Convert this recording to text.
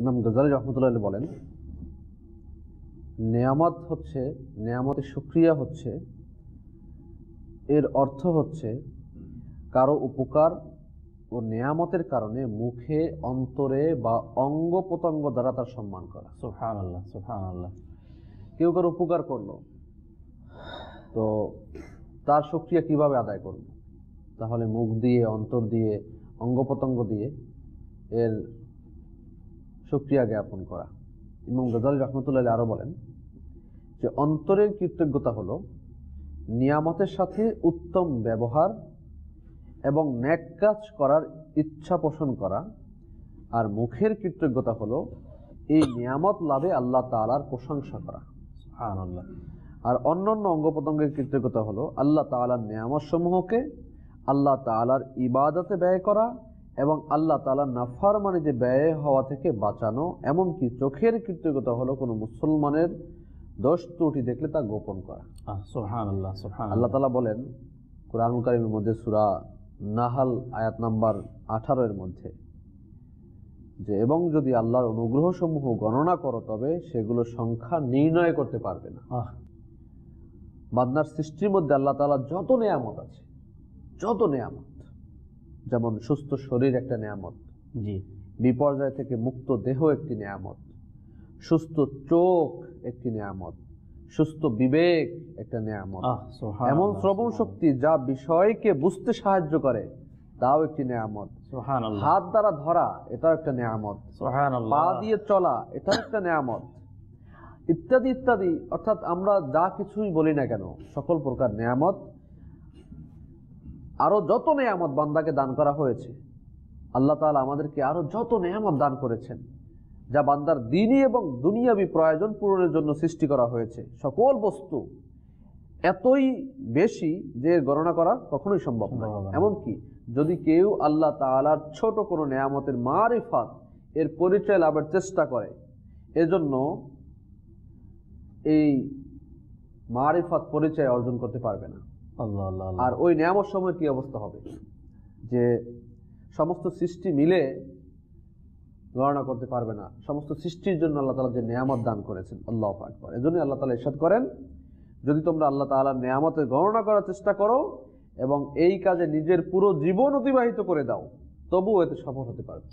ইমাম গজালী রহমতুল্লাহ বলেন, নেয়ামত হচ্ছে, নেয়ামতের শুকরিয়া হচ্ছে, এর অর্থ হচ্ছে কারো উপকার ও নেয়ামতের কারণে মুখে, অন্তরে বা অঙ্গ প্রত্যঙ্গ দ্বারা তার সম্মান করা। সুবহানাল্লাহ, সুবহানাল্লাহ। কেউ কারো উপকার করলো, তো তার শুকরিয়া কিভাবে আদায় করব? তাহলে মুখ দিয়ে, অন্তর দিয়ে, অঙ্গ প্রত্যঙ্গ দিয়ে এর শুকরিয়া জ্ঞাপন করা। ইমাম গজালী রহমতুল্লাহ আরো বলেন যে অন্তরের কৃতজ্ঞতা হলো নিয়ামতের সাথে উত্তম ব্যবহার এবং নেক কাজ করার ইচ্ছা পোষণ করা, আর মুখের কৃতজ্ঞতা হলো এই নিয়ামত লাভে আল্লাহ তাআলার প্রশংসা করা। সুবহানাল্লাহ। আর অন্যান্য অঙ্গ প্রত্যঙ্গের কৃতজ্ঞতা হলো আল্লাহ তাআলার নিয়ামত সমূহকে আল্লাহ তাআলার ইবাদতে ব্যয় করা এবং আল্লাহ তাআলার নাফরমানিতে ব্যয় হওয়া থেকে বাঁচানো। এমনকি চোখের কৃতজ্ঞতা হলো কোনো মুসলমানের দোষ ত্রুটি দেখলে তা গোপন করা। সুবহানাল্লাহ, সুবহানাল্লাহ। আল্লাহ তাআলা বলেন কুরআনুল কারীমের মধ্যে সূরা নাহাল আয়াত নাম্বার 18 এর মধ্যে যে, এবং যদি আল্লাহর অনুগ্রহ সমূহ গণনা করো তবে সেগুলো সংখ্যা নির্ণয় করতে পারবে না। বান্দার সৃষ্টির মধ্যে আল্লাহ তাআলা যত নেয়ামত আছে, যত নেয়ামত, যেমন সুস্থ শরীর একটা নেয়ামত, জি, বিপর্যয় থেকে মুক্ত দেহ একটি নেয়ামত, সুস্থ চোখ একটি নেয়ামত, সুস্থ বিবেক একটা নেয়ামত, এমন শ্রবণ শক্তি যা বিষয়কে বুঝতে সাহায্য করে তাও একটি নেয়ামত, সুবহানাল্লাহ। হাত দ্বারা ধরা এটাও একটা নেয়ামত, সুবহানাল্লাহ। পা দিয়ে চলা এটাও একটা নেয়ামত, ইত্যাদি ইত্যাদি। অর্থাৎ আমরা যা কিছুই বলি না কেন সকল প্রকার নেয়ামত, আরো যত নেয়ামত বান্দাকে দান করা হয়েছে, আল্লাহ তাআলা আমাদেরকে আরো যত নেয়ামত দান করেছেন যা বান্দার দ্বীনি এবং দুনিয়াবি প্রয়োজন পূরণের জন্য সৃষ্টি করা হয়েছে, সকল বস্তু এতই বেশি যে গণনা করা কখনোই সম্ভব নয়। এমনকি যদি কেউ আল্লাহ তাআলার ছোট কোনো নেয়ামতের মারিফাত এর পরিচয় লাভের চেষ্টা করে, এজন্য এই মারিফাত পরিচয় অর্জন করতে পারবে না। আর ওই নেয়ামত সময় কি অবস্থা হবে যে সমস্ত সৃষ্টি মিলে গণনা করতে পারবে না। সমস্ত সৃষ্টির জন্য আল্লাহ তাআলা যে নেয়ামত দান করেছেন, আল্লাহু আকবার। এজন্য আল্লাহ তাআলা ইরশাদ করেন, যদি তোমরা আল্লাহ তাআলার নেয়ামতের গণনা করার চেষ্টা করো এবং এই কাজে নিজের পুরো জীবন অতিবাহিত করে দাও, তবুও এতে সফল হতে পারবে।